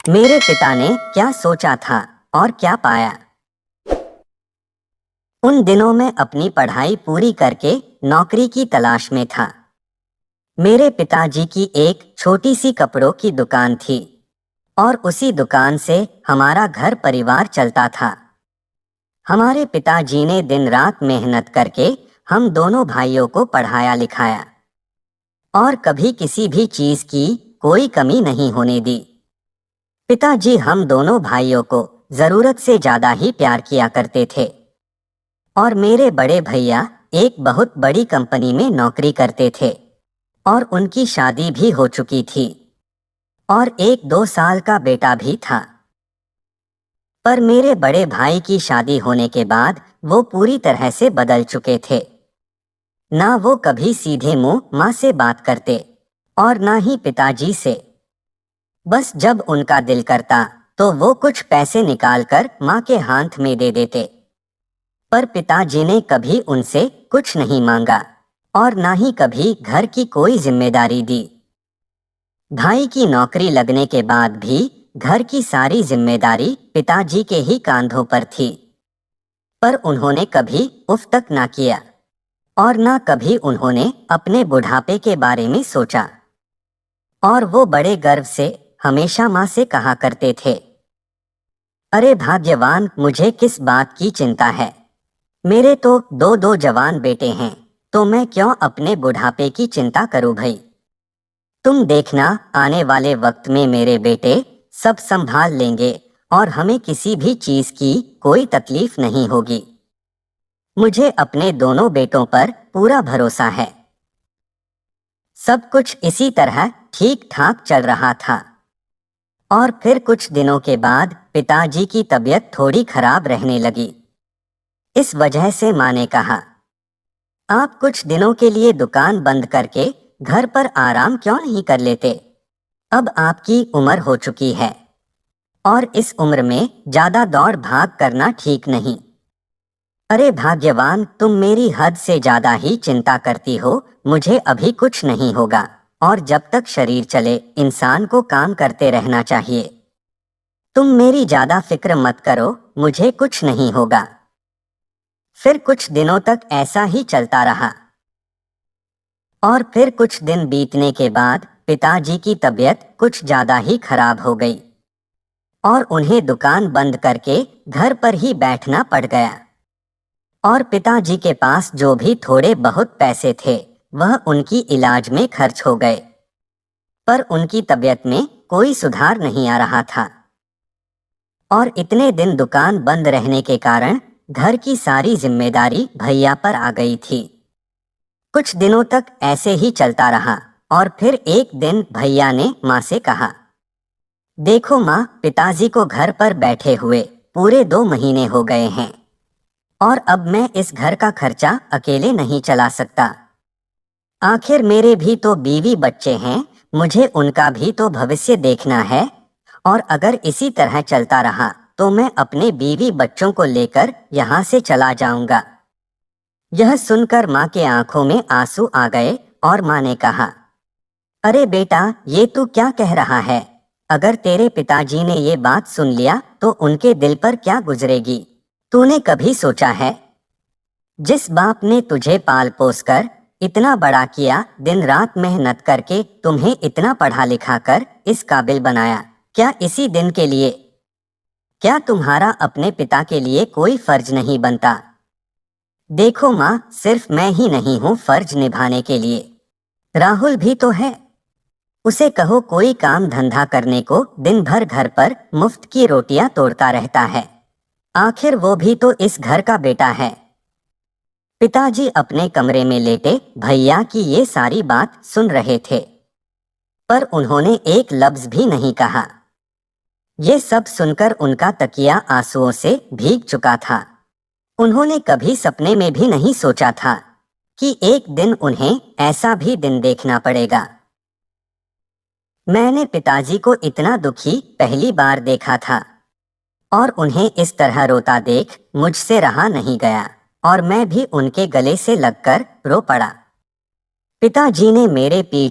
मेरे पिता ने क्या सोचा था और क्या पाया। उन दिनों मैं अपनी पढ़ाई पूरी करके नौकरी की तलाश में था। मेरे पिताजी की एक छोटी सी कपड़ों की दुकान थी और उसी दुकान से हमारा घर परिवार चलता था। हमारे पिताजी ने दिन रात मेहनत करके हम दोनों भाइयों को पढ़ाया लिखाया और कभी किसी भी चीज की कोई कमी नहीं होने दी। पिताजी हम दोनों भाइयों को जरूरत से ज्यादा ही प्यार किया करते थे और मेरे बड़े भैया एक बहुत बड़ी कंपनी में नौकरी करते थे और उनकी शादी भी हो चुकी थी और एक 2 साल का बेटा भी था। पर मेरे बड़े भाई की शादी होने के बाद वो पूरी तरह से बदल चुके थे। ना वो कभी सीधे मुंह माँ से बात करते और ना ही पिताजी से। बस जब उनका दिल करता तो वो कुछ पैसे निकालकर माँ के हाथ में दे देते। पर पिताजी ने कभी उनसे कुछ नहीं मांगा और ना ही कभी घर की कोई जिम्मेदारी दी। भाई की नौकरी लगने के बाद भी घर की सारी जिम्मेदारी पिताजी के ही कांधों पर थी। पर उन्होंने कभी उफ तक ना किया और ना कभी उन्होंने अपने बुढ़ापे के बारे में सोचा। और वो बड़े गर्व से हमेशा माँ से कहा करते थे, अरे भाग्यवान, मुझे किस बात की चिंता है। मेरे तो दो जवान बेटे हैं, तो मैं क्यों अपने बुढ़ापे की चिंता करूं भाई। तुम देखना, आने वाले वक्त में मेरे बेटे सब संभाल लेंगे और हमें किसी भी चीज की कोई तकलीफ नहीं होगी। मुझे अपने दोनों बेटों पर पूरा भरोसा है। सब कुछ इसी तरह ठीक ठाक चल रहा था और फिर कुछ दिनों के बाद पिताजी की तबीयत थोड़ी खराब रहने लगी। इस वजह से माँ ने कहा, आप कुछ दिनों के लिए दुकान बंद करके घर पर आराम क्यों नहीं कर लेते। अब आपकी उम्र हो चुकी है और इस उम्र में ज्यादा दौड़ भाग करना ठीक नहीं। अरे भाग्यवान, तुम मेरी हद से ज्यादा ही चिंता करती हो। मुझे अभी कुछ नहीं होगा और जब तक शरीर चले इंसान को काम करते रहना चाहिए। तुम मेरी ज्यादा फिक्र मत करो, मुझे कुछ नहीं होगा। फिर कुछ दिनों तक ऐसा ही चलता रहा और फिर कुछ दिन बीतने के बाद पिताजी की तबीयत कुछ ज्यादा ही खराब हो गई और उन्हें दुकान बंद करके घर पर ही बैठना पड़ गया। और पिताजी के पास जो भी थोड़े बहुत पैसे थे वह उनकी इलाज में खर्च हो गए। पर उनकी तबीयत में कोई सुधार नहीं आ रहा था और इतने दिन दुकान बंद रहने के कारण घर की सारी जिम्मेदारी भैया पर आ गई थी। कुछ दिनों तक ऐसे ही चलता रहा और फिर एक दिन भैया ने माँ से कहा, देखो माँ, पिताजी को घर पर बैठे हुए पूरे 2 महीने हो गए हैं और अब मैं इस घर का खर्चा अकेले नहीं चला सकता। आखिर मेरे भी तो बीवी बच्चे हैं, मुझे उनका भी तो भविष्य देखना है और अगर इसी तरह चलता रहा तो मैं अपने बीवी बच्चों को लेकर यहाँ से चला जाऊंगा। यह सुनकर माँ के आंखों में आंसू आ गए और माँ ने कहा, अरे बेटा, ये तू क्या कह रहा है। अगर तेरे पिताजी ने ये बात सुन लिया तो उनके दिल पर क्या गुजरेगी। तूने कभी सोचा है, जिस बाप ने तुझे पाल पोस कर इतना बड़ा किया, दिन रात मेहनत करके तुम्हें इतना पढ़ा लिखा कर इस काबिल बनाया, क्या इसी दिन के लिए क्या तुम्हारा अपने पिता के लिए कोई फर्ज नहीं बनता। देखो माँ, सिर्फ मैं ही नहीं हूँ फर्ज निभाने के लिए, राहुल भी तो है। उसे कहो कोई काम धंधा करने को, दिन भर घर पर मुफ्त की रोटियां तोड़ता रहता है। आखिर वो भी तो इस घर का बेटा है। पिताजी अपने कमरे में लेटे भैया की ये सारी बात सुन रहे थे पर उन्होंने एक लफ्ज भी नहीं कहा। ये सब सुनकर उनका तकिया आंसुओं से भीग चुका था। उन्होंने कभी सपने में भी नहीं सोचा था कि एक दिन उन्हें ऐसा भी दिन देखना पड़ेगा। मैंने पिताजी को इतना दुखी पहली बार देखा था और उन्हें इस तरह रोता देख मुझसे रहा नहीं गया और मैं भी उनके गले से लगकर रो पड़ा। पिताजी ने मेरे पीठ